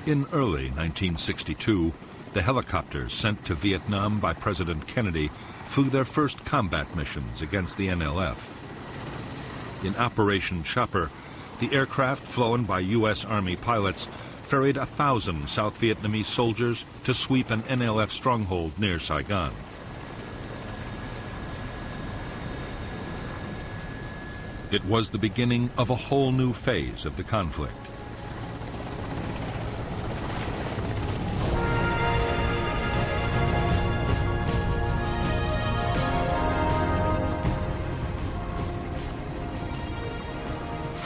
In early 1962, the helicopters sent to Vietnam by President Kennedy flew their first combat missions against the NLF. In Operation Chopper, the aircraft flown by U.S. Army pilots ferried 1,000 South Vietnamese soldiers to sweep an NLF stronghold near Saigon. It was the beginning of a whole new phase of the conflict.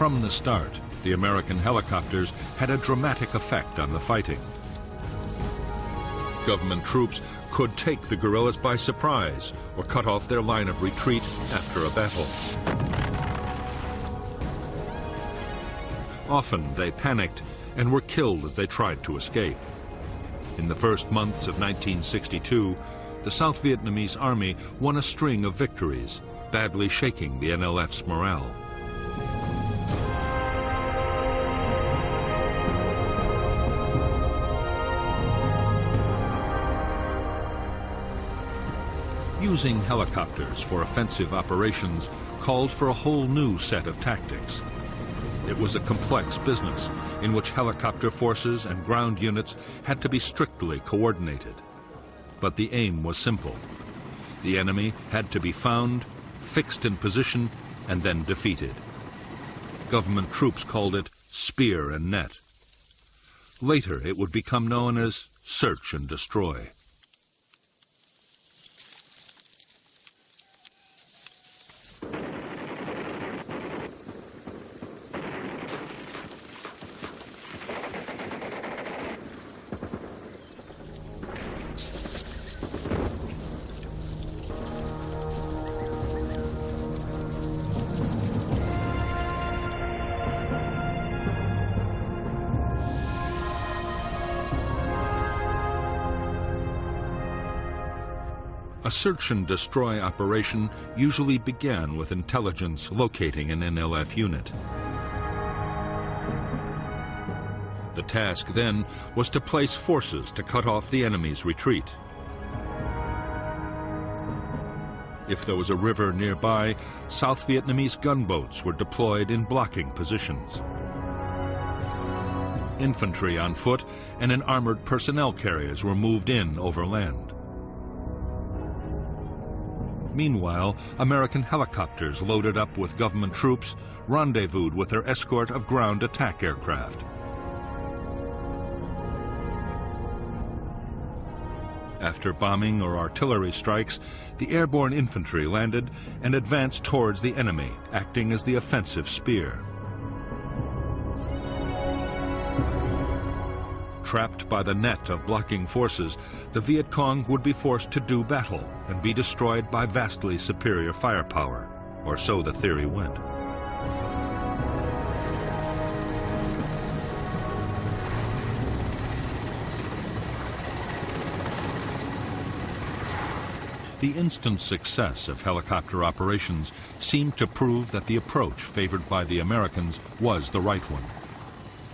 From the start, the American helicopters had a dramatic effect on the fighting. Government troops could take the guerrillas by surprise or cut off their line of retreat after a battle. Often they panicked and were killed as they tried to escape. In the first months of 1962, the South Vietnamese army won a string of victories, badly shaking the NLF's morale. Using helicopters for offensive operations called for a whole new set of tactics. It was a complex business in which helicopter forces and ground units had to be strictly coordinated. But the aim was simple. The enemy had to be found, fixed in position, and then defeated. Government troops called it spear and net. Later, it would become known as search and destroy. A search and destroy operation usually began with intelligence locating an NLF unit. The task then was to place forces to cut off the enemy's retreat. If there was a river nearby, South Vietnamese gunboats were deployed in blocking positions. Infantry on foot and in armored personnel carriers were moved in overland. Meanwhile, American helicopters loaded up with government troops rendezvoused with their escort of ground attack aircraft. After bombing or artillery strikes, the airborne infantry landed and advanced towards the enemy, acting as the offensive spear. Trapped by the net of blocking forces, the Viet Cong would be forced to do battle and be destroyed by vastly superior firepower, or so the theory went. The instant success of helicopter operations seemed to prove that the approach favored by the Americans was the right one.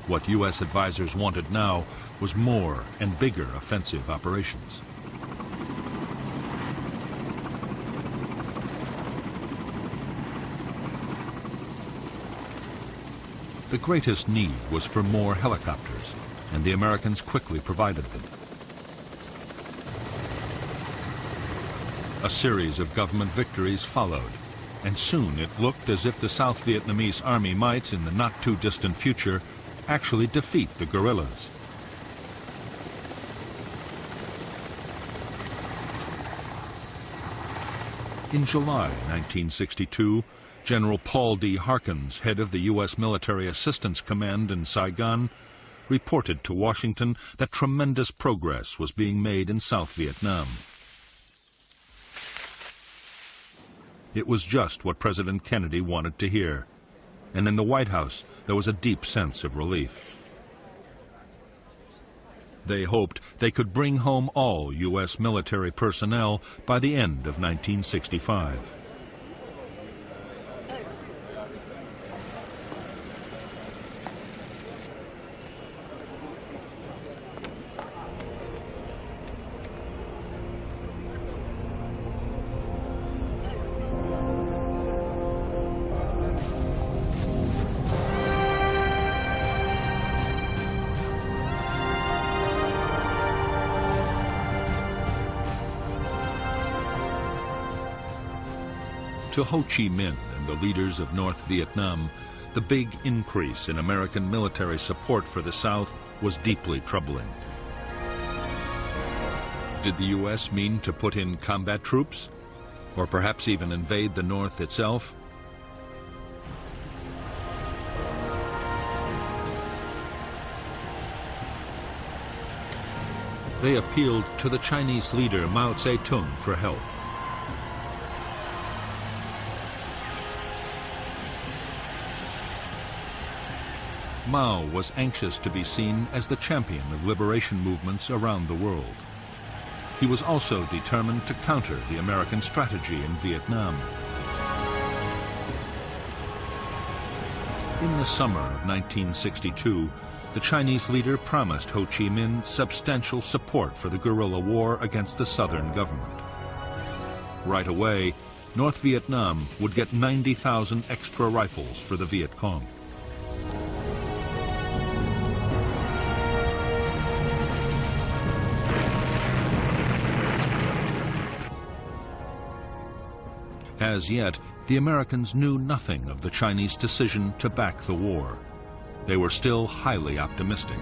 What U.S. advisors wanted now was more and bigger offensive operations. The greatest need was for more helicopters, and the Americans quickly provided them. A series of government victories followed, and soon it looked as if the South Vietnamese army might, in the not-too-distant future, actually defeat the guerrillas. In July 1962, General Paul D. Harkins, head of the U.S. Military Assistance Command in Saigon, reported to Washington that tremendous progress was being made in South Vietnam. It was just what President Kennedy wanted to hear, and in the White House there was a deep sense of relief. They hoped they could bring home all U.S. military personnel by the end of 1965. To Ho Chi Minh and the leaders of North Vietnam, the big increase in American military support for the South was deeply troubling. Did the U.S. mean to put in combat troops? Or perhaps even invade the North itself? They appealed to the Chinese leader Mao Zedong for help. Mao was anxious to be seen as the champion of liberation movements around the world. He was also determined to counter the American strategy in Vietnam. In the summer of 1962, the Chinese leader promised Ho Chi Minh substantial support for the guerrilla war against the Southern government. Right away, North Vietnam would get 90,000 extra rifles for the Viet Cong. As yet, the Americans knew nothing of the Chinese decision to back the war. They were still highly optimistic.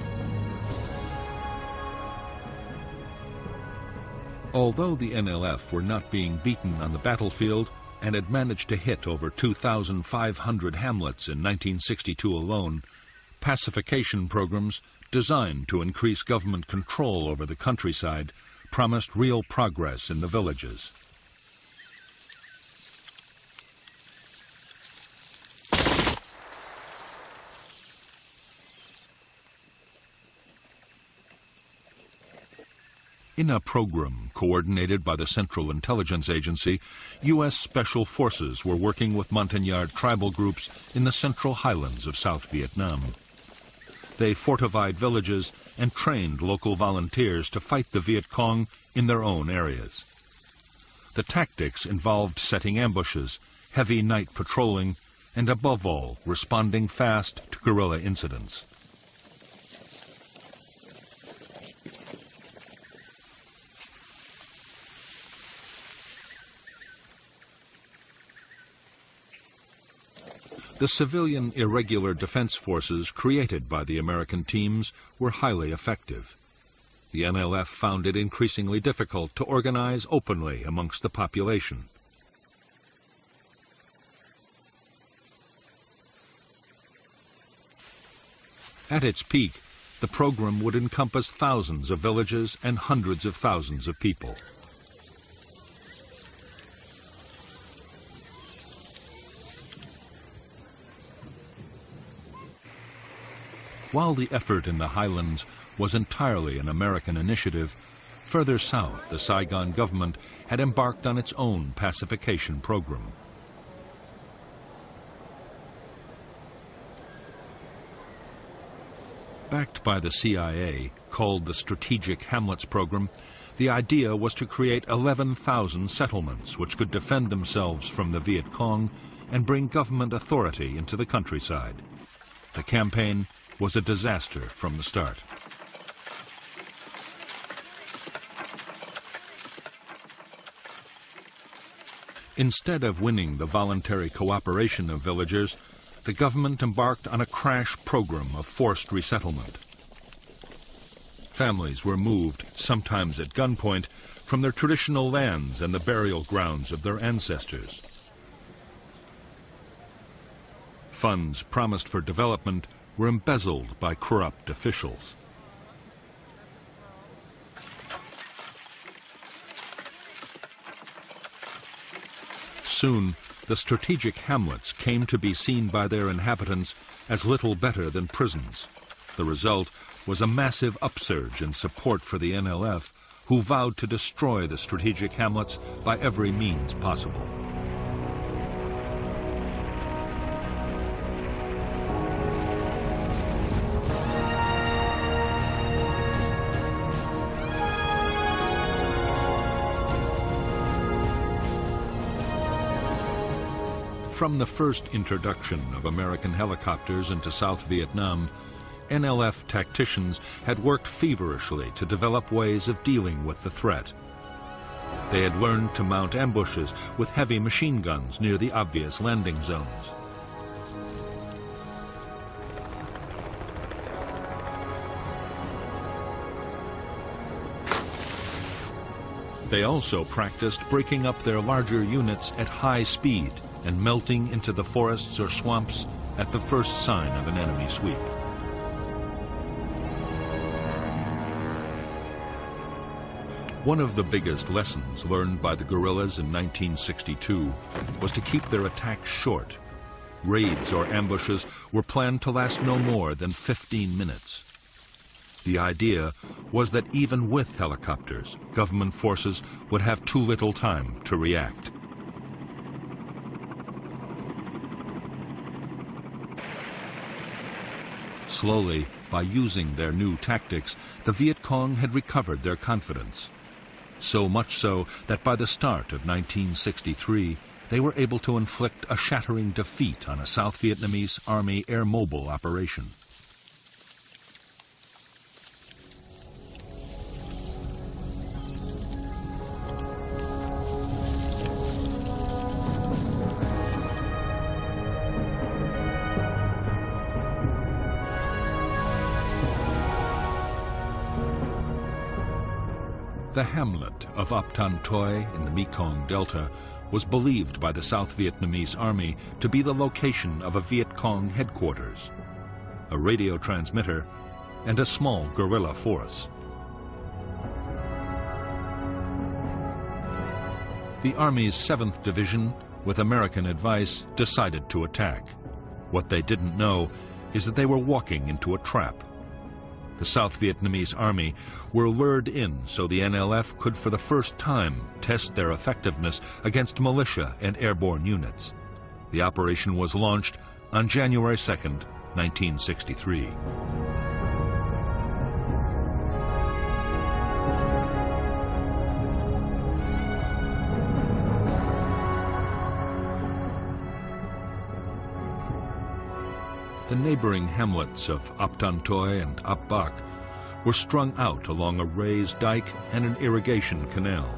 Although the NLF were not being beaten on the battlefield and had managed to hit over 2,500 hamlets in 1962 alone, pacification programs designed to increase government control over the countryside promised real progress in the villages. In a program coordinated by the Central Intelligence Agency, U.S. Special Forces were working with Montagnard tribal groups in the central highlands of South Vietnam. They fortified villages and trained local volunteers to fight the Viet Cong in their own areas. The tactics involved setting ambushes, heavy night patrolling, and above all, responding fast to guerrilla incidents. The civilian irregular defense forces created by the American teams were highly effective. The NLF found it increasingly difficult to organize openly amongst the population. At its peak, the program would encompass thousands of villages and hundreds of thousands of people. While the effort in the highlands was entirely an American initiative, further south the Saigon government had embarked on its own pacification program. Backed by the CIA, called the Strategic Hamlets Program, the idea was to create 11,000 settlements which could defend themselves from the Viet Cong and bring government authority into the countryside. The campaign was a disaster from the start. Instead of winning the voluntary cooperation of villagers, the government embarked on a crash program of forced resettlement. Families were moved, sometimes at gunpoint, from their traditional lands and the burial grounds of their ancestors. Funds promised for development were embezzled by corrupt officials. Soon, the strategic hamlets came to be seen by their inhabitants as little better than prisons. The result was a massive upsurge in support for the NLF, who vowed to destroy the strategic hamlets by every means possible. From the first introduction of American helicopters into South Vietnam, NLF tacticians had worked feverishly to develop ways of dealing with the threat. They had learned to mount ambushes with heavy machine guns near the obvious landing zones. They also practiced breaking up their larger units at high speed and melting into the forests or swamps at the first sign of an enemy sweep. One of the biggest lessons learned by the guerrillas in 1962 was to keep their attacks short. Raids or ambushes were planned to last no more than 15 minutes. The idea was that even with helicopters, government forces would have too little time to react. Slowly, by using their new tactics, the Viet Cong had recovered their confidence. So much so that by the start of 1963, they were able to inflict a shattering defeat on a South Vietnamese Army air mobile operation. The hamlet of Ap Tan Toi in the Mekong Delta was believed by the South Vietnamese Army to be the location of a Viet Cong headquarters, a radio transmitter, and a small guerrilla force. The Army's 7th Division, with American advice, decided to attack. What they didn't know is that they were walking into a trap. The South Vietnamese Army were lured in so the NLF could for the first time test their effectiveness against militia and airborne units. The operation was launched on January 2nd, 1963. The neighboring hamlets of Ap Tan Toi and Ap Bac were strung out along a raised dike and an irrigation canal.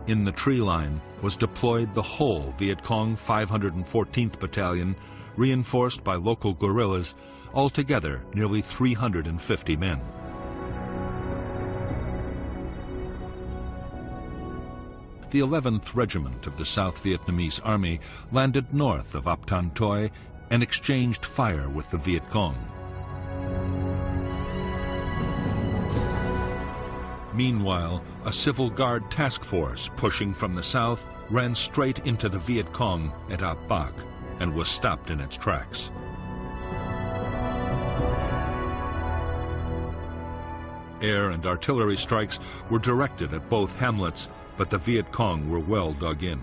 In the tree line was deployed the whole Viet Cong 514th Battalion, reinforced by local guerrillas, altogether nearly 350 men. The 11th Regiment of the South Vietnamese Army landed north of Ap Tan Toi and exchanged fire with the Viet Cong. Meanwhile, a Civil Guard task force pushing from the south ran straight into the Viet Cong at Ap Bac and was stopped in its tracks. Air and artillery strikes were directed at both hamlets, but the Viet Cong were well dug in.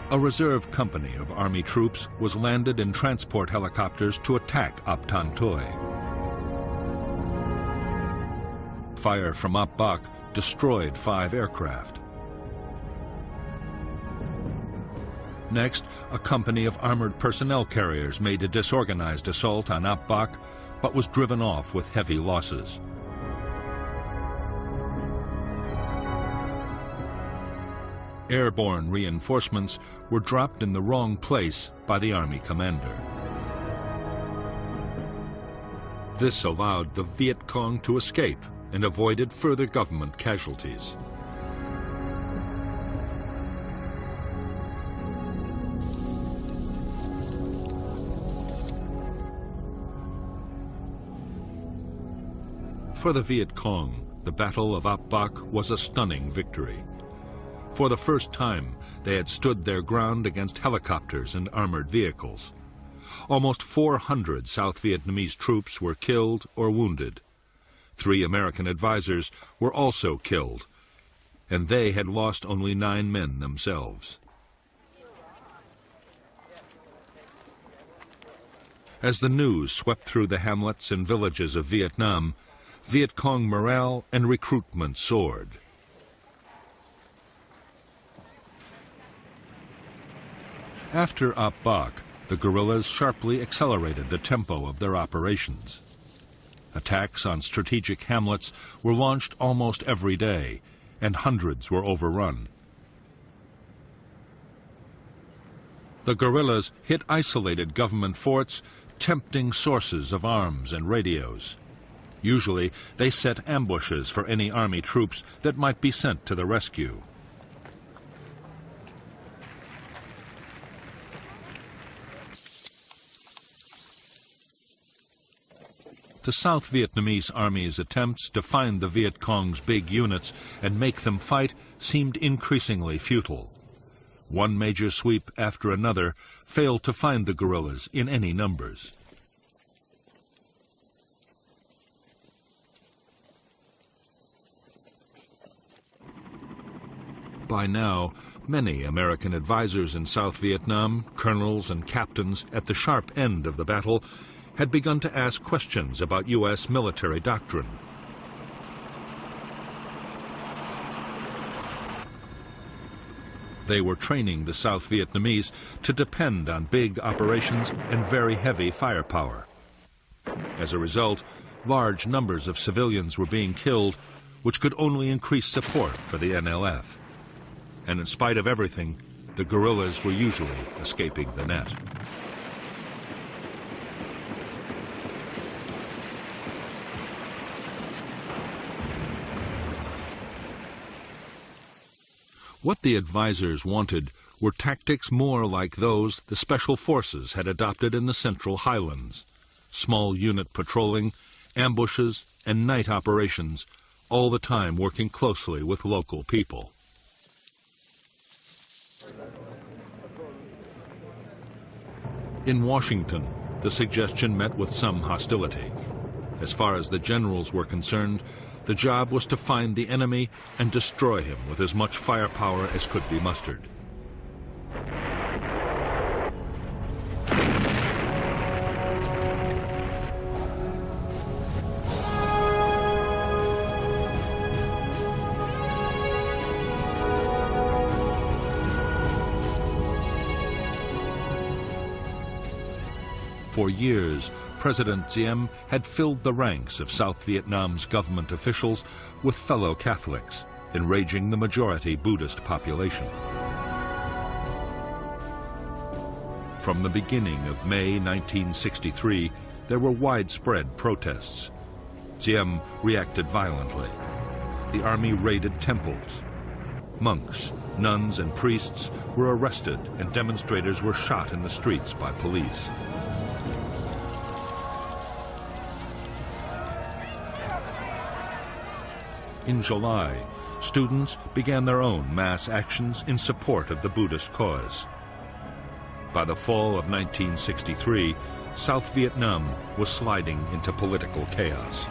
A reserve company of Army troops was landed in transport helicopters to attack Ap Tan Toi. Fire from Ap Bac destroyed 5 aircraft. Next, a company of armored personnel carriers made a disorganized assault on Ap Bac, but was driven off with heavy losses. Airborne reinforcements were dropped in the wrong place by the Army commander. This allowed the Viet Cong to escape and avoided further government casualties. For the Viet Cong, the Battle of Ap Bac was a stunning victory. For the first time, they had stood their ground against helicopters and armored vehicles. Almost 400 South Vietnamese troops were killed or wounded. 3 American advisors were also killed, and they had lost only 9 men themselves. As the news swept through the hamlets and villages of Vietnam, Viet Cong morale and recruitment soared. After Ap Bac, the guerrillas sharply accelerated the tempo of their operations. Attacks on strategic hamlets were launched almost every day, and hundreds were overrun. The guerrillas hit isolated government forts, tempting sources of arms and radios. Usually, they set ambushes for any army troops that might be sent to the rescue. The South Vietnamese Army's attempts to find the Viet Cong's big units and make them fight seemed increasingly futile. One major sweep after another failed to find the guerrillas in any numbers. By now, many American advisors in South Vietnam, colonels and captains at the sharp end of the battle, had begun to ask questions about U.S. military doctrine. They were training the South Vietnamese to depend on big operations and very heavy firepower. As a result, large numbers of civilians were being killed, which could only increase support for the NLF. And in spite of everything, the guerrillas were usually escaping the net. What the advisors wanted were tactics more like those the Special Forces had adopted in the Central Highlands. Small unit patrolling, ambushes, and night operations, all the time working closely with local people. In Washington, the suggestion met with some hostility. As far as the generals were concerned, the job was to find the enemy and destroy him with as much firepower as could be mustered. For years, President Diem had filled the ranks of South Vietnam's government officials with fellow Catholics, enraging the majority Buddhist population. From the beginning of May 1963, there were widespread protests. Diem reacted violently. The army raided temples. Monks, nuns, and priests were arrested, and demonstrators were shot in the streets by police. In July, students began their own mass actions in support of the Buddhist cause. By the fall of 1963, South Vietnam was sliding into political chaos.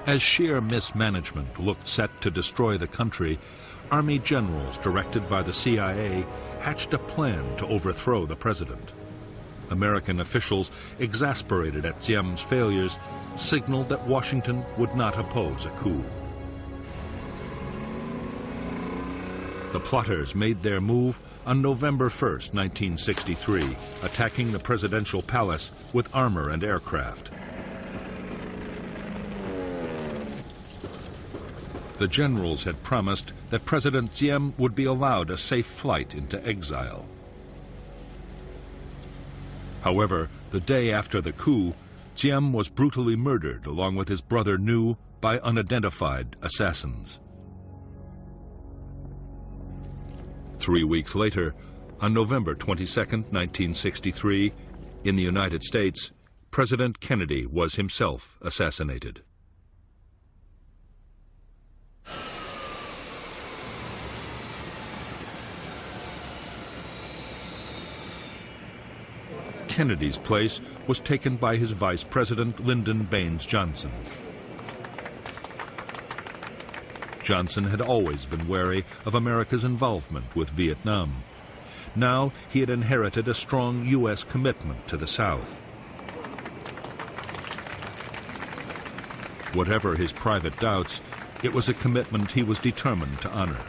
As sheer mismanagement looked set to destroy the country, Army generals directed by the CIA hatched a plan to overthrow the president. American officials, exasperated at Diem's failures, signaled that Washington would not oppose a coup. The plotters made their move on November 1st, 1963, attacking the presidential palace with armor and aircraft. The generals had promised that President Diem would be allowed a safe flight into exile. However, the day after the coup, Diem was brutally murdered along with his brother Nhu by unidentified assassins. 3 weeks later, on November 22, 1963, in the United States, President Kennedy was himself assassinated. Kennedy's place was taken by his Vice President Lyndon Baines Johnson. Johnson had always been wary of America's involvement with Vietnam. Now he had inherited a strong U.S. commitment to the South. Whatever his private doubts, it was a commitment he was determined to honor.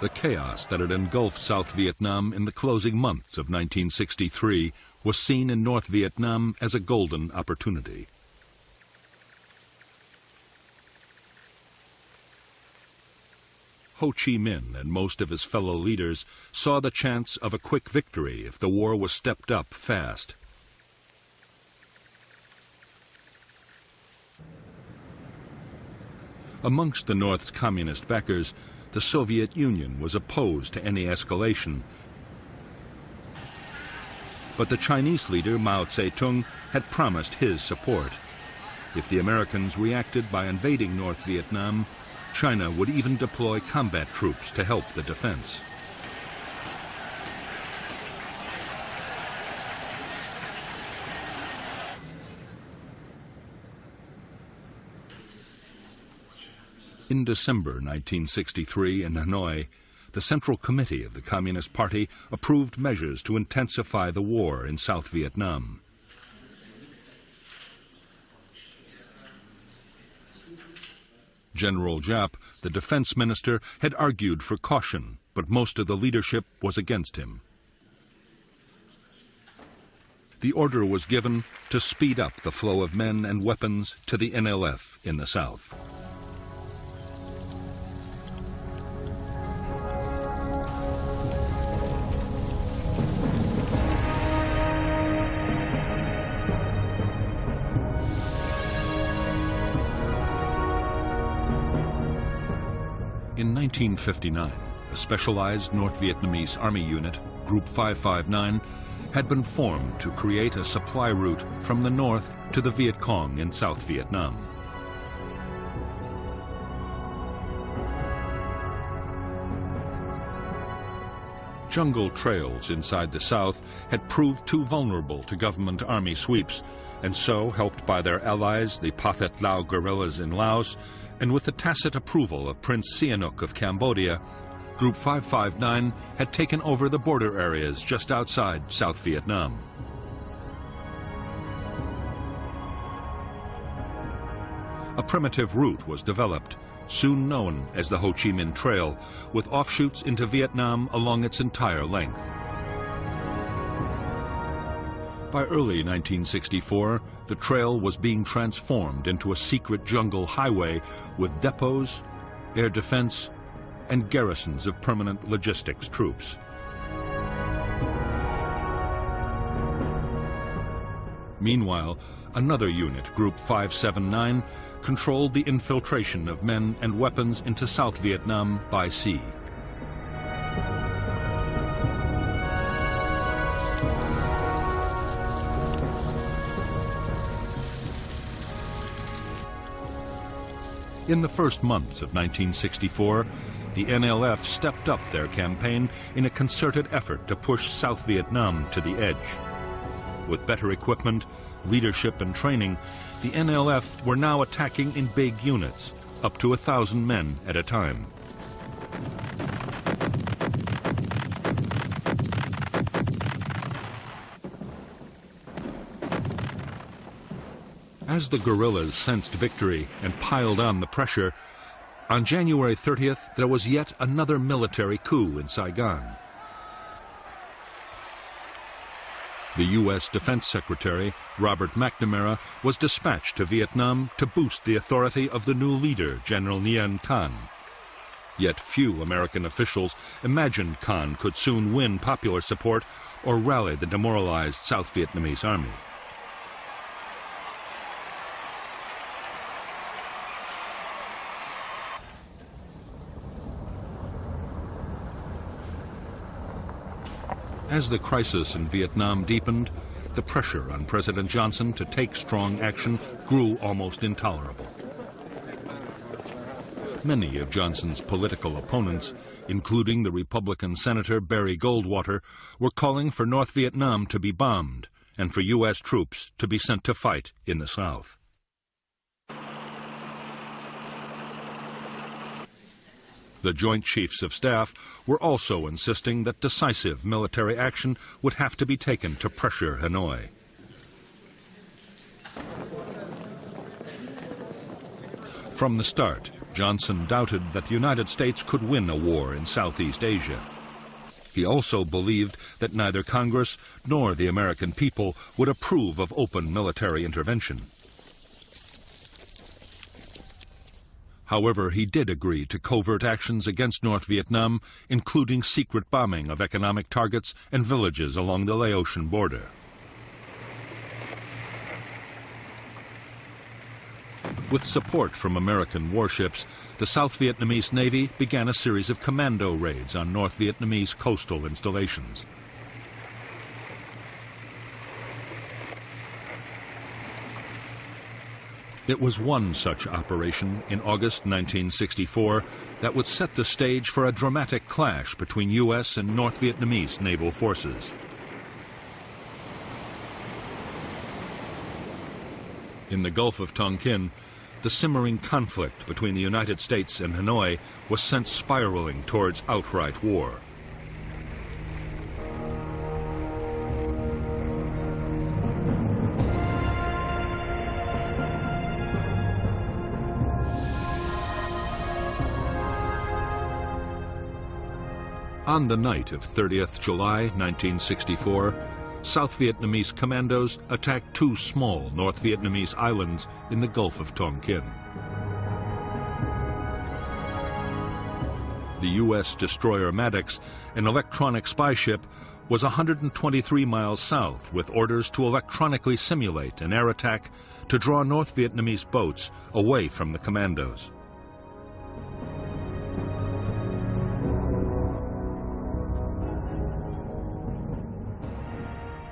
The chaos that had engulfed South Vietnam in the closing months of 1963 was seen in North Vietnam as a golden opportunity. Ho Chi Minh and most of his fellow leaders saw the chance of a quick victory if the war was stepped up fast. Amongst the North's communist backers, the Soviet Union was opposed to any escalation. But the Chinese leader Mao Zedong had promised his support. If the Americans reacted by invading North Vietnam, China would even deploy combat troops to help the defense. In December 1963 in Hanoi, the Central Committee of the Communist Party approved measures to intensify the war in South Vietnam. General Giap, the defense minister, had argued for caution, but most of the leadership was against him. The order was given to speed up the flow of men and weapons to the NLF in the south. In 1959, a specialized North Vietnamese Army unit, Group 559, had been formed to create a supply route from the north to the Viet Cong in South Vietnam. Jungle trails inside the south had proved too vulnerable to government army sweeps, and so, helped by their allies, the Pathet Lao guerrillas in Laos, and with the tacit approval of Prince Sihanouk of Cambodia, Group 559 had taken over the border areas just outside South Vietnam. A primitive route was developed, soon known as the Ho Chi Minh Trail, with offshoots into Vietnam along its entire length. By early 1964, the trail was being transformed into a secret jungle highway with depots, air defense, and garrisons of permanent logistics troops. Meanwhile, another unit, Group 579, controlled the infiltration of men and weapons into South Vietnam by sea. In the first months of 1964, the NLF stepped up their campaign in a concerted effort to push South Vietnam to the edge. With better equipment, leadership, and training, the NLF were now attacking in big units, up to 1,000 men at a time. As the guerrillas sensed victory and piled on the pressure, on January 30th, there was yet another military coup in Saigon. The U.S. Defense Secretary, Robert McNamara, was dispatched to Vietnam to boost the authority of the new leader, General Nguyen Thanh. Yet few American officials imagined Thanh could soon win popular support or rally the demoralized South Vietnamese army. As the crisis in Vietnam deepened, the pressure on President Johnson to take strong action grew almost intolerable. Many of Johnson's political opponents, including the Republican Senator Barry Goldwater, were calling for North Vietnam to be bombed and for U.S. troops to be sent to fight in the South. The Joint Chiefs of Staff were also insisting that decisive military action would have to be taken to pressure Hanoi. From the start, Johnson doubted that the United States could win a war in Southeast Asia. He also believed that neither Congress nor the American people would approve of open military intervention. However, he did agree to covert actions against North Vietnam, including secret bombing of economic targets and villages along the Laotian border. With support from American warships, the South Vietnamese Navy began a series of commando raids on North Vietnamese coastal installations. It was one such operation in August 1964 that would set the stage for a dramatic clash between U.S. and North Vietnamese naval forces. In the Gulf of Tonkin, the simmering conflict between the United States and Hanoi was sent spiraling towards outright war. On the night of 30th July 1964, South Vietnamese commandos attacked two small North Vietnamese islands in the Gulf of Tonkin. The U.S. destroyer Maddox, an electronic spy ship, was 123 miles south with orders to electronically simulate an air attack to draw North Vietnamese boats away from the commandos.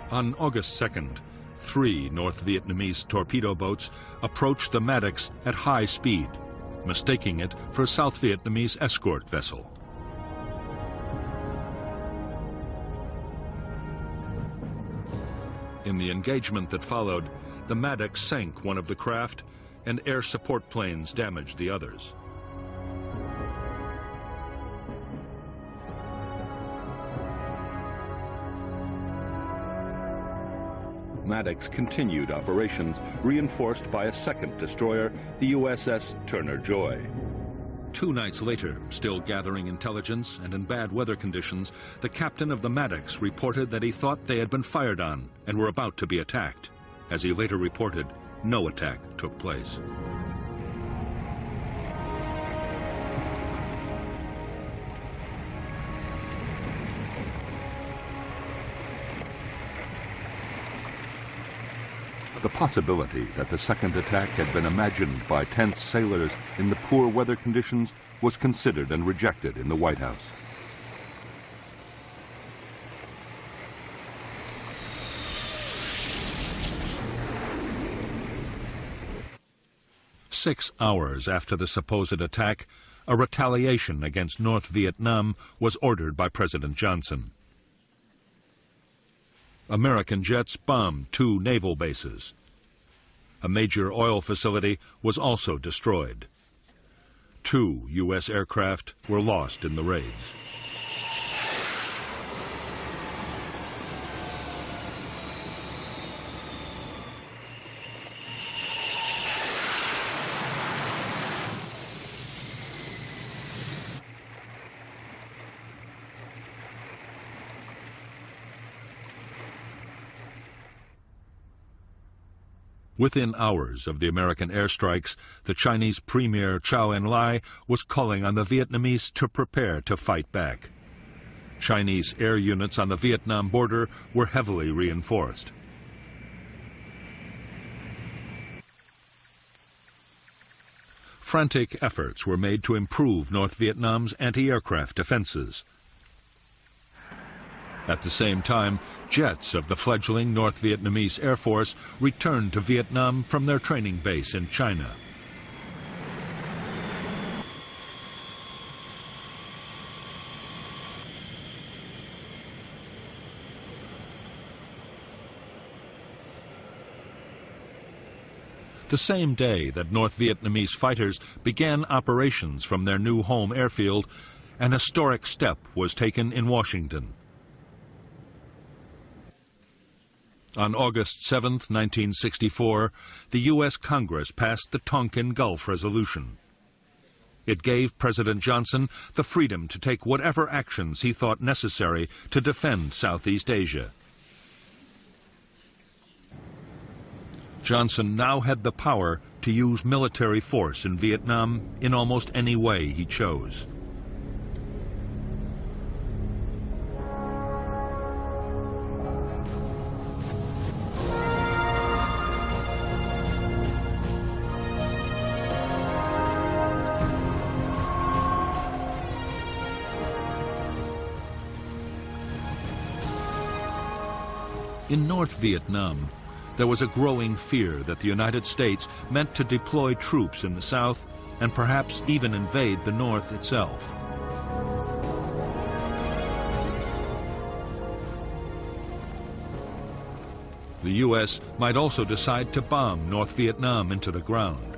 On August 2nd, 3 North Vietnamese torpedo boats approached the Maddox at high speed, mistaking it for a South Vietnamese escort vessel. In the engagement that followed, the Maddox sank one of the craft and air support planes damaged the others. Maddox continued operations, reinforced by a second destroyer, the USS Turner Joy. 2 nights later, still gathering intelligence and in bad weather conditions, the captain of the Maddox reported that he thought they had been fired on and were about to be attacked. As he later reported, no attack took place. The possibility that the second attack had been imagined by tense sailors in the poor weather conditions was considered and rejected in the White House. Six hours after the supposed attack, a retaliation against North Vietnam was ordered by President Johnson. American jets bombed 2 naval bases. A major oil facility was also destroyed. 2 U.S. aircraft were lost in the raids. Within hours of the American airstrikes, the Chinese Premier Chou En-lai was calling on the Vietnamese to prepare to fight back. Chinese air units on the Vietnam border were heavily reinforced. Frantic efforts were made to improve North Vietnam's anti-aircraft defenses. At the same time, jets of the fledgling North Vietnamese Air Force returned to Vietnam from their training base in China. The same day that North Vietnamese fighters began operations from their new home airfield, an historic step was taken in Washington. On August 7, 1964, the U.S. Congress passed the Tonkin Gulf Resolution. It gave President Johnson the freedom to take whatever actions he thought necessary to defend Southeast Asia. Johnson now had the power to use military force in Vietnam in almost any way he chose. In North Vietnam, there was a growing fear that the United States meant to deploy troops in the south and perhaps even invade the north itself. The U.S. might also decide to bomb North Vietnam into the ground.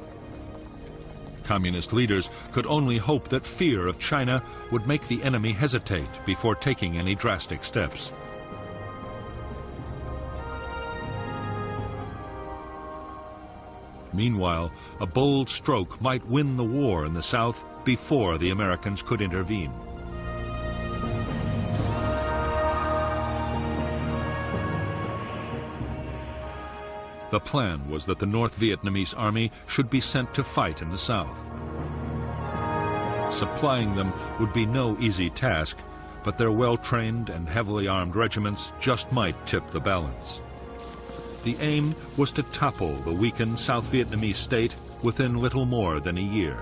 Communist leaders could only hope that fear of China would make the enemy hesitate before taking any drastic steps. Meanwhile, a bold stroke might win the war in the South before the Americans could intervene. The plan was that the North Vietnamese army should be sent to fight in the South. Supplying them would be no easy task, but their well-trained and heavily armed regiments just might tip the balance. The aim was to topple the weakened South Vietnamese state within little more than a year.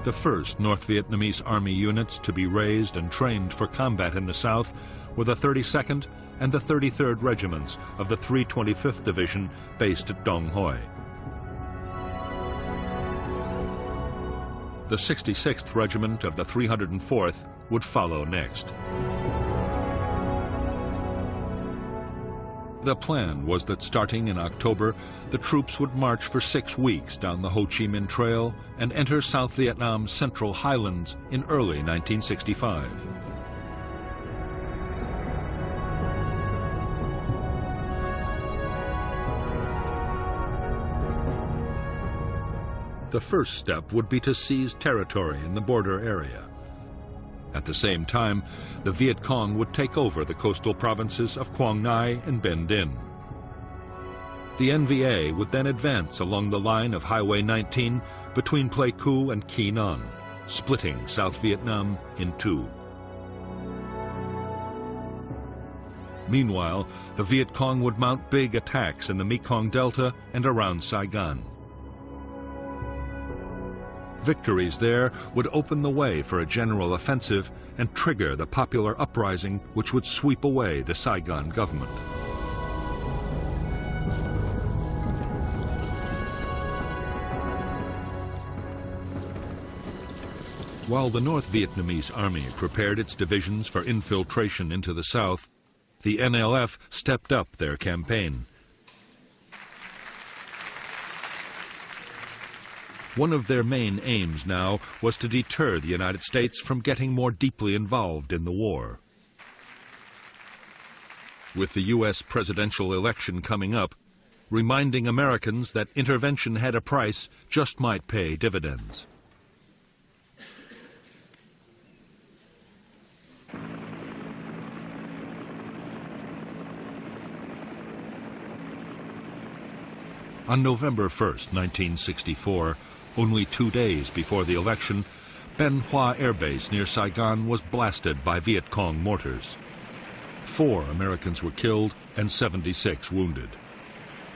The first North Vietnamese army units to be raised and trained for combat in the South were the 32nd and the 33rd Regiments of the 325th Division based at Dong Hoi. The 66th Regiment of the 304th would follow next. The plan was that starting in October, the troops would march for 6 weeks down the Ho Chi Minh Trail and enter South Vietnam's central highlands in early 1965. The first step would be to seize territory in the border area. At the same time, the Viet Cong would take over the coastal provinces of Quang Ngai and Binh Dinh. The NVA would then advance along the line of Highway 19 between Pleiku and Quy Nhon, splitting South Vietnam in two. Meanwhile, the Viet Cong would mount big attacks in the Mekong Delta and around Saigon. Victories there would open the way for a general offensive and trigger the popular uprising which would sweep away the Saigon government. While the North Vietnamese army prepared its divisions for infiltration into the south, the NLF stepped up their campaign. One of their main aims now was to deter the United States from getting more deeply involved in the war. With the U.S. presidential election coming up, reminding Americans that intervention had a price just might pay dividends. On November 1st, 1964, only 2 days before the election, Ben Hoa Air Base near Saigon was blasted by Viet Cong mortars. 4 Americans were killed and 76 wounded.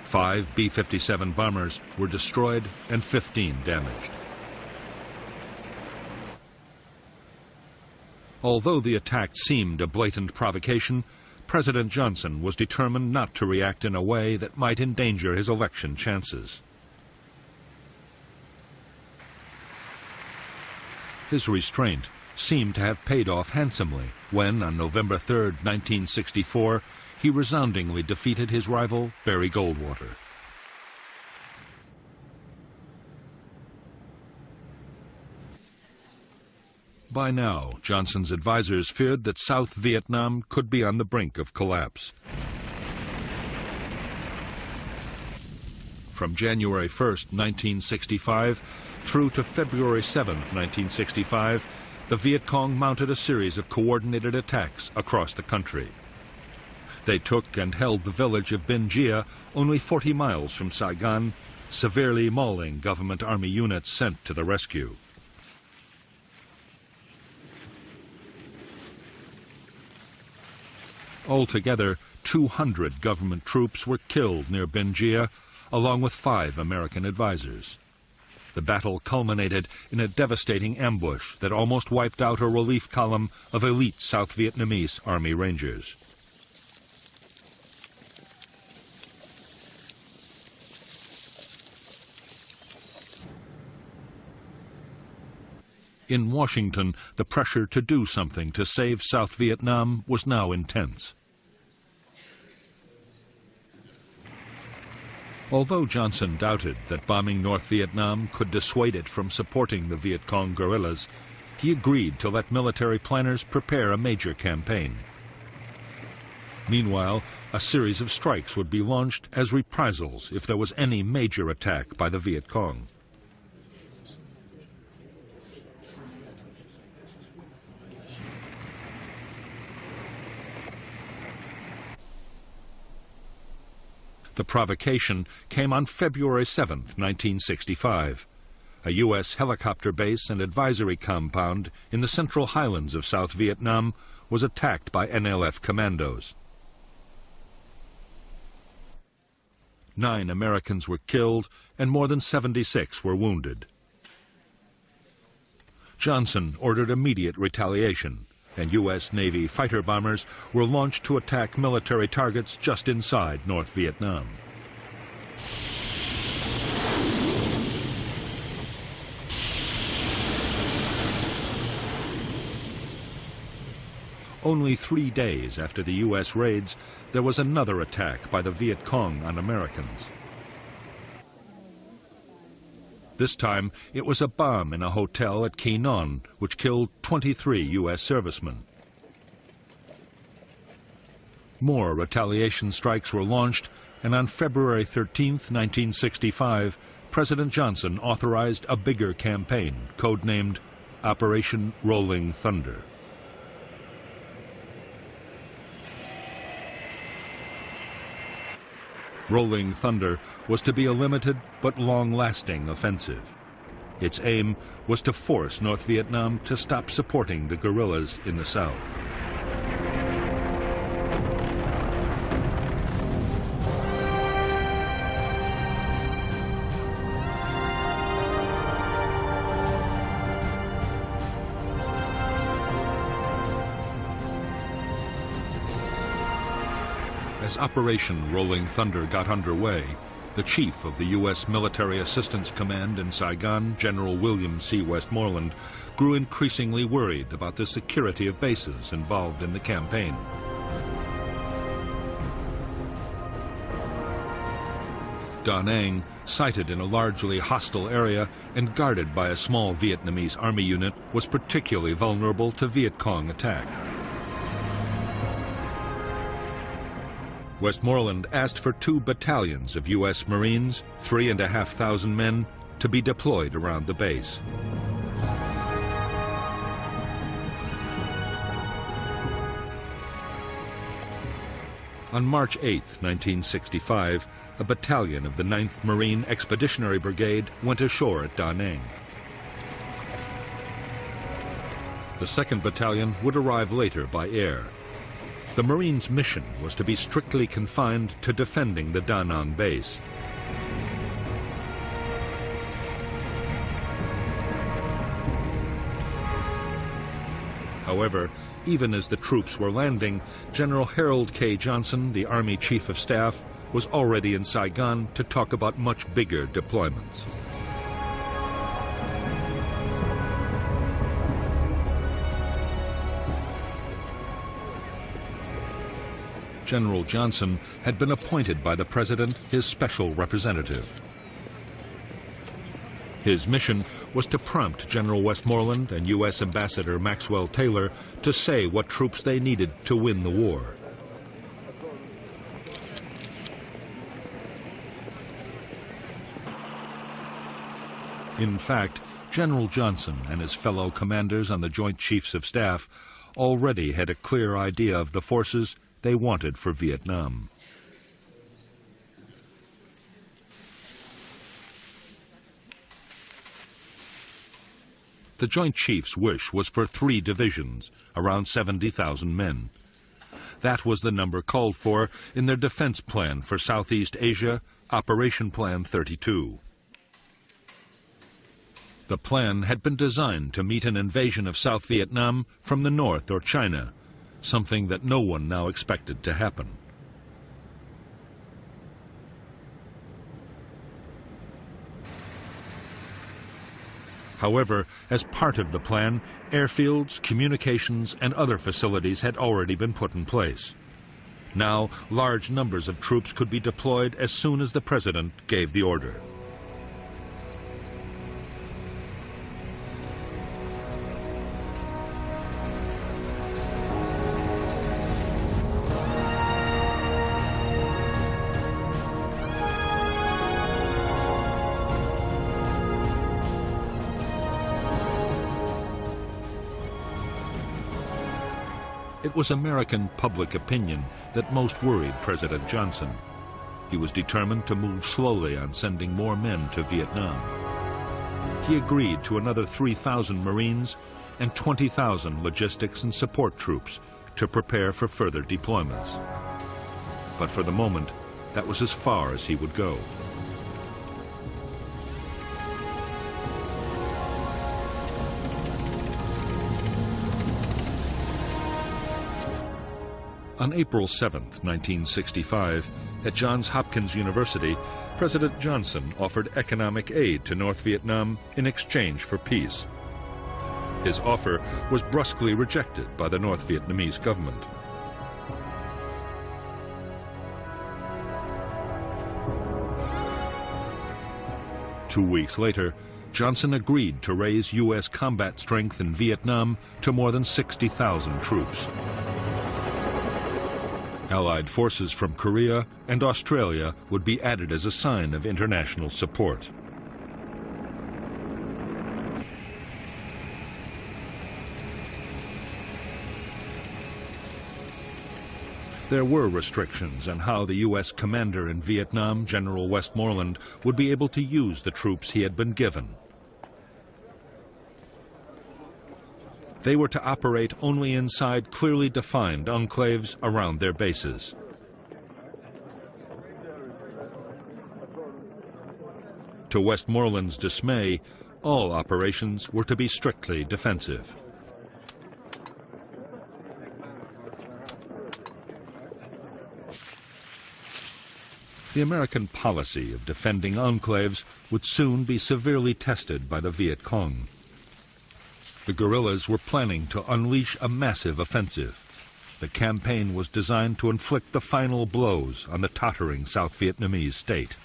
5 B-57 bombers were destroyed and 15 damaged. Although the attack seemed a blatant provocation, President Johnson was determined not to react in a way that might endanger his election chances. His restraint seemed to have paid off handsomely when, on November 3, 1964, he resoundingly defeated his rival, Barry Goldwater. By now, Johnson's advisors feared that South Vietnam could be on the brink of collapse. From January 1st, 1965, through to February 7th, 1965, the Viet Cong mounted a series of coordinated attacks across the country. They took and held the village of Binh Gia, only 40 miles from Saigon, severely mauling government army units sent to the rescue. Altogether, 200 government troops were killed near Binh Gia, along with 5 American advisors. The battle culminated in a devastating ambush that almost wiped out a relief column of elite South Vietnamese Army Rangers. In Washington, the pressure to do something to save South Vietnam was now intense. Although Johnson doubted that bombing North Vietnam could dissuade it from supporting the Viet Cong guerrillas, he agreed to let military planners prepare a major campaign. Meanwhile, a series of strikes would be launched as reprisals if there was any major attack by the Viet Cong. The provocation came on February 7, 1965. A U.S. helicopter base and advisory compound in the central highlands of South Vietnam was attacked by NLF commandos. 9 Americans were killed and more than 76 were wounded. Johnson ordered immediate retaliation, and U.S. Navy fighter bombers were launched to attack military targets just inside North Vietnam. Only 3 days after the U.S. raids, there was another attack by the Viet Cong on Americans. This time, it was a bomb in a hotel at Quy Nhon, which killed 23 U.S. servicemen. More retaliation strikes were launched, and on February 13, 1965, President Johnson authorized a bigger campaign, codenamed Operation Rolling Thunder. Rolling Thunder was to be a limited but long-lasting offensive. Its aim was to force North Vietnam to stop supporting the guerrillas in the south. As Operation Rolling Thunder got underway, the chief of the U.S. Military Assistance Command in Saigon, General William C. Westmoreland, grew increasingly worried about the security of bases involved in the campaign. Da Nang, sited in a largely hostile area and guarded by a small Vietnamese army unit, was particularly vulnerable to Viet Cong attack. Westmoreland asked for 2 battalions of U.S. Marines, 3,500 men, to be deployed around the base. On March 8, 1965, a battalion of the 9th Marine Expeditionary Brigade went ashore at Da Nang. The 2nd Battalion would arrive later by air. The Marines' mission was to be strictly confined to defending the Da Nang base. However, even as the troops were landing, General Harold K. Johnson, the Army Chief of Staff, was already in Saigon to talk about much bigger deployments. General Johnson had been appointed by the President his special representative. His mission was to prompt General Westmoreland and U.S. Ambassador Maxwell Taylor to say what troops they needed to win the war. In fact, General Johnson and his fellow commanders on the Joint Chiefs of Staff already had a clear idea of the forces they wanted for Vietnam. The Joint Chiefs' wish was for 3 divisions, around 70,000 men. That was the number called for in their defense plan for Southeast Asia, Operation Plan 32. The plan had been designed to meet an invasion of South Vietnam from the north or China, something that no one now expected to happen. However, as part of the plan, airfields, communications, and other facilities had already been put in place. Now, large numbers of troops could be deployed as soon as the President gave the order. It was American public opinion that most worried President Johnson. He was determined to move slowly on sending more men to Vietnam. He agreed to another 3,000 Marines and 20,000 logistics and support troops to prepare for further deployments. But for the moment, that was as far as he would go. On April 7, 1965, at Johns Hopkins University, President Johnson offered economic aid to North Vietnam in exchange for peace. His offer was brusquely rejected by the North Vietnamese government. Two weeks later, Johnson agreed to raise U.S. combat strength in Vietnam to more than 60,000 troops. Allied forces from Korea and Australia would be added as a sign of international support. There were restrictions on how the U.S. commander in Vietnam, General Westmoreland, would be able to use the troops he had been given. They were to operate only inside clearly defined enclaves around their bases. To Westmoreland's dismay, all operations were to be strictly defensive. The American policy of defending enclaves would soon be severely tested by the Viet Cong. The guerrillas were planning to unleash a massive offensive. The campaign was designed to inflict the final blows on the tottering South Vietnamese state.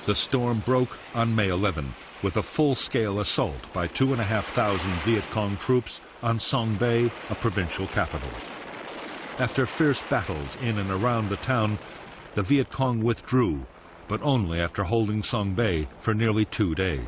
The storm broke on May 11 with a full-scale assault by 2,500 Viet Cong troops on Song Bay, a provincial capital. After fierce battles in and around the town, the Viet Cong withdrew, but only after holding Song Bay for nearly 2 days.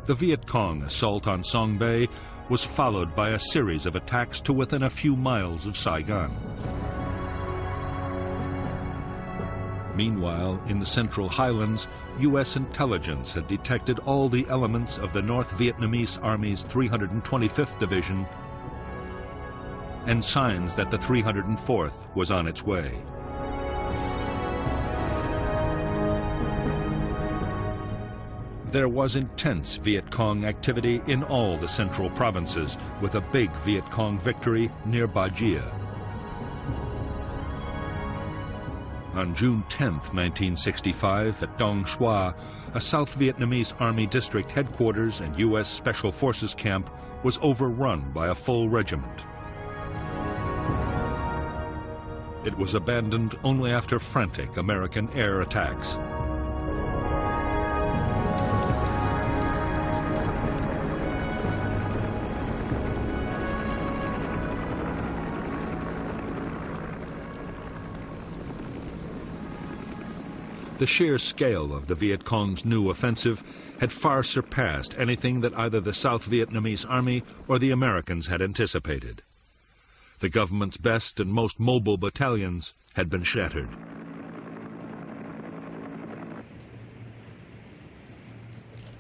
The Viet Cong assault on Song Bay was followed by a series of attacks to within a few miles of Saigon. Meanwhile, in the Central Highlands, U.S. intelligence had detected all the elements of the North Vietnamese Army's 325th Division and signs that the 304th was on its way. There was intense Viet Cong activity in all the central provinces, with a big Viet Cong victory near Ba Jia. On June 10, 1965, at Dong Xoa, a South Vietnamese Army district headquarters and U.S. Special Forces camp was overrun by a full regiment. It was abandoned only after frantic American air attacks. The sheer scale of the Viet Cong's new offensive had far surpassed anything that either the South Vietnamese Army or the Americans had anticipated. The government's best and most mobile battalions had been shattered.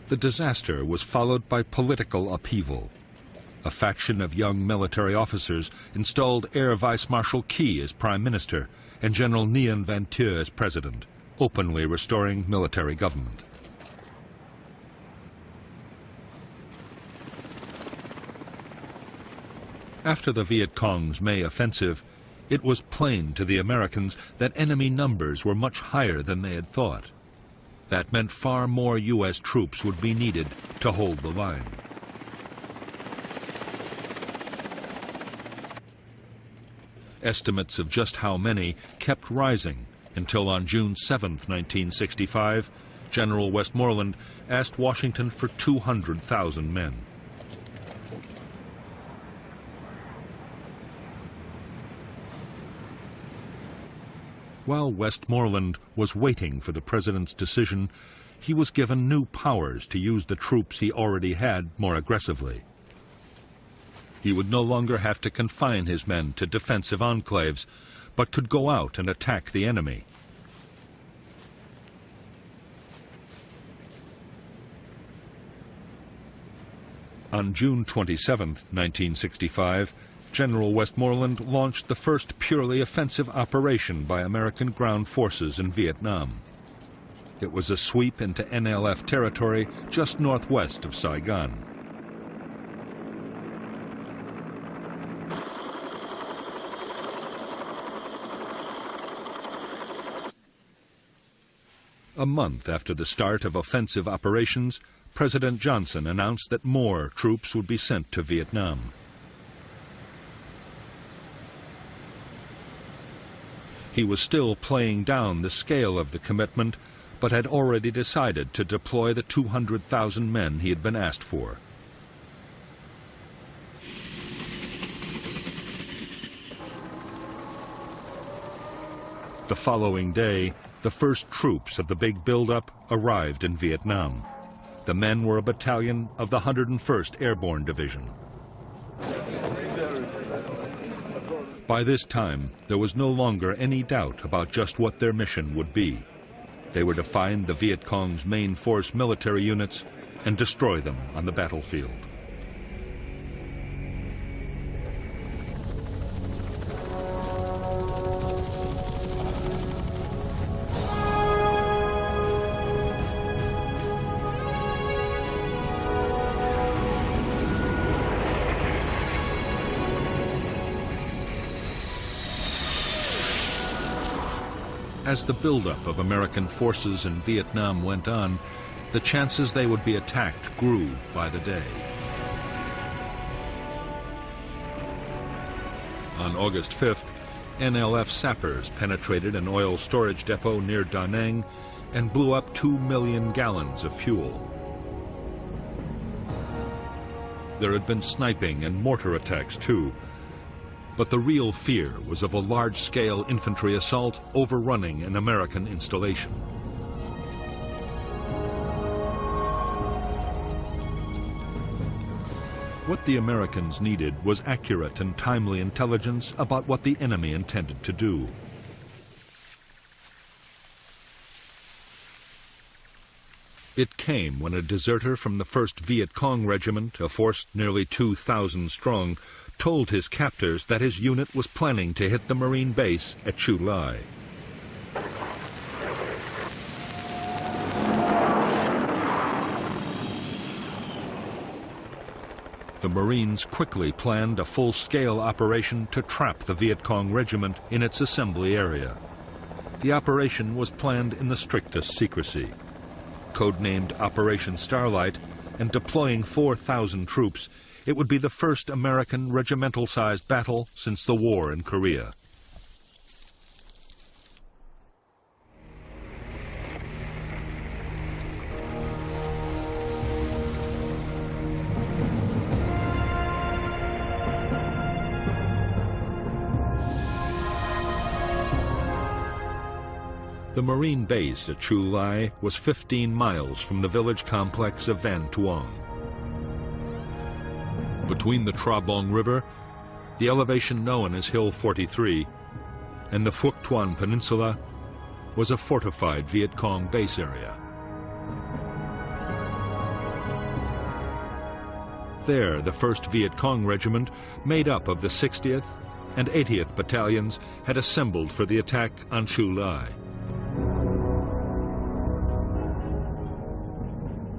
The disaster was followed by political upheaval. A faction of young military officers installed Air Vice Marshal Key as Prime Minister and General Nguyen Van Thieu as President, openly restoring military government. After the Viet Cong's May offensive, it was plain to the Americans that enemy numbers were much higher than they had thought. That meant far more U.S. troops would be needed to hold the line. Estimates of just how many kept rising until on June 7, 1965, General Westmoreland asked Washington for 200,000 men. While Westmoreland was waiting for the president's decision, he was given new powers to use the troops he already had more aggressively. He would no longer have to confine his men to defensive enclaves, but could go out and attack the enemy. On June 27, 1965, General Westmoreland launched the first purely offensive operation by American ground forces in Vietnam. It was a sweep into NLF territory just northwest of Saigon. A month after the start of offensive operations, President Johnson announced that more troops would be sent to Vietnam. He was still playing down the scale of the commitment, but had already decided to deploy the 200,000 men he had been asked for. The following day, the first troops of the big buildup arrived in Vietnam. The men were a battalion of the 101st Airborne Division. By this time, there was no longer any doubt about just what their mission would be. They were to find the Viet Cong's main force military units and destroy them on the battlefield. As the buildup of American forces in Vietnam went on, the chances they would be attacked grew by the day. On August 5th, NLF sappers penetrated an oil storage depot near Da Nang and blew up 2 million gallons of fuel. There had been sniping and mortar attacks too, but the real fear was of a large-scale infantry assault overrunning an American installation. What the Americans needed was accurate and timely intelligence about what the enemy intended to do. It came when a deserter from the 1st Viet Cong Regiment, a force nearly 2,000 strong, told his captors that his unit was planning to hit the Marine base at Chu Lai. The Marines quickly planned a full-scale operation to trap the Viet Cong regiment in its assembly area. The operation was planned in the strictest secrecy. Codenamed Operation Starlight, and deploying 4,000 troops, it would be the first American regimental-sized battle since the war in Korea. The Marine base at Chu Lai was 15 miles from the village complex of Van Tuong. Between the Tra Bong River, the elevation known as Hill 43, and the Phuoc Tuan Peninsula was a fortified Viet Cong base area. There, the 1st Viet Cong Regiment, made up of the 60th and 80th Battalions, had assembled for the attack on Chu Lai.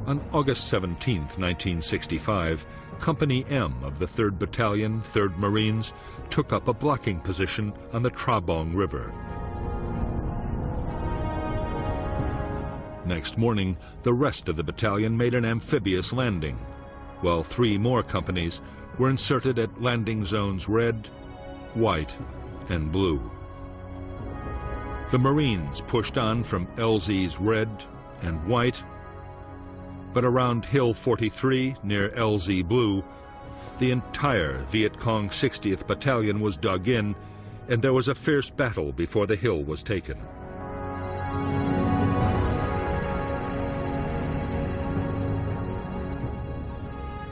On August 17, 1965, Company M of the 3rd Battalion, 3rd Marines, took up a blocking position on the Tra Bong River. Next morning, the rest of the battalion made an amphibious landing, while 3 more companies were inserted at landing zones Red, White, and Blue. The Marines pushed on from LZ's Red and White, but around Hill 43, near LZ Blue, the entire Viet Cong 60th Battalion was dug in, and there was a fierce battle before the hill was taken.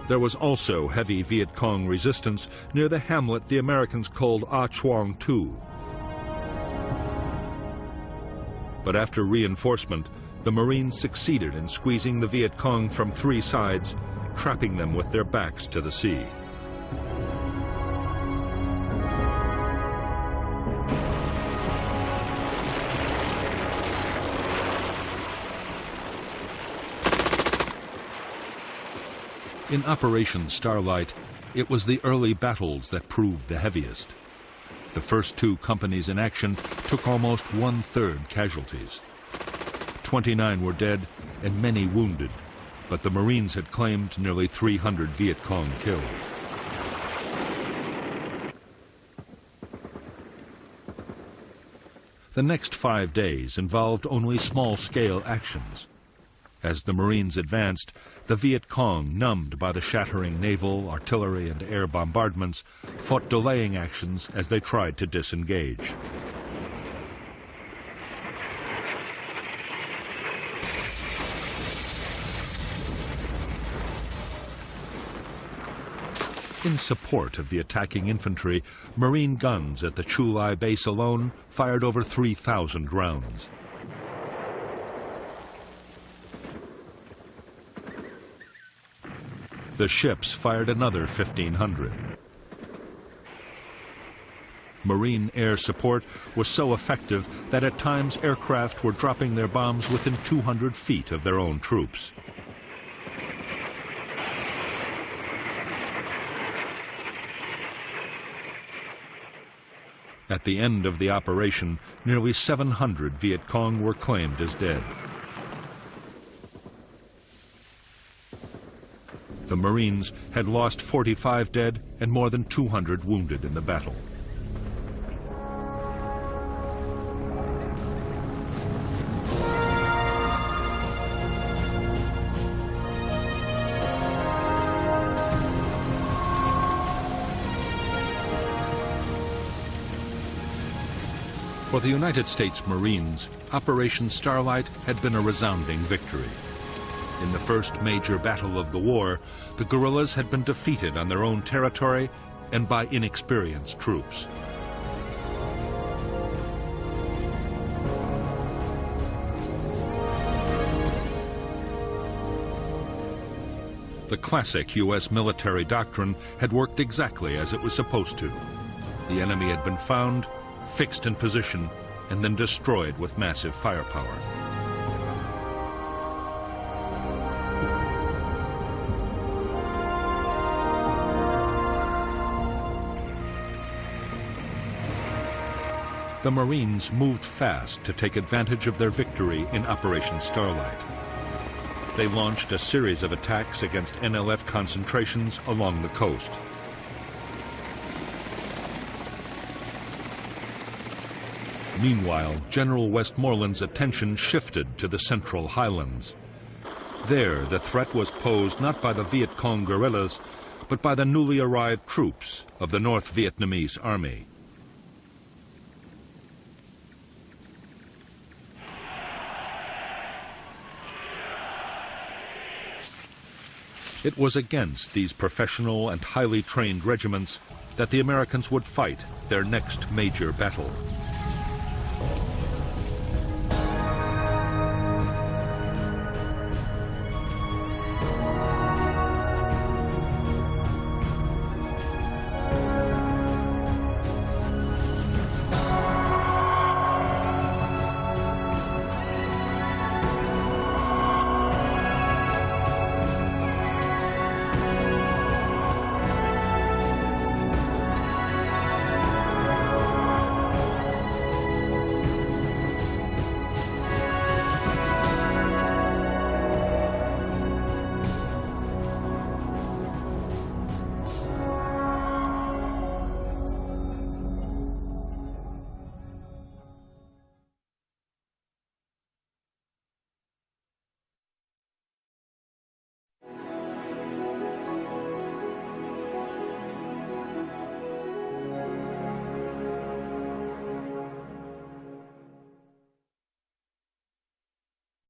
There was also heavy Viet Cong resistance near the hamlet the Americans called A Chuang Tu. But after reinforcement, the Marines succeeded in squeezing the Viet Cong from 3 sides, trapping them with their backs to the sea. In Operation Starlight, it was the early battles that proved the heaviest. The first 2 companies in action took almost 1/3 casualties. 29 were dead and many wounded, but the Marines had claimed nearly 300 Viet Cong killed. The next 5 days involved only small-scale actions. As the Marines advanced, the Viet Cong, numbed by the shattering naval, artillery, and air bombardments, fought delaying actions as they tried to disengage. In support of the attacking infantry, Marine guns at the Chu Lai base alone fired over 3,000 rounds. The ships fired another 1,500. Marine air support was so effective that at times aircraft were dropping their bombs within 200 feet of their own troops. At the end of the operation, nearly 700 Viet Cong were claimed as dead. The Marines had lost 45 dead and more than 200 wounded in the battle. For the United States Marines, Operation Starlight had been a resounding victory. In the first major battle of the war, the guerrillas had been defeated on their own territory and by inexperienced troops. The classic U.S. military doctrine had worked exactly as it was supposed to. The enemy had been found, fixed in position, and then destroyed with massive firepower. the Marines moved fast to take advantage of their victory in Operation Starlight. They launched a series of attacks against NLF concentrations along the coast. Meanwhile, General Westmoreland's attention shifted to the Central Highlands. There, the threat was posed not by the Viet Cong guerrillas, but by the newly arrived troops of the North Vietnamese Army. It was against these professional and highly trained regiments that the Americans would fight their next major battle.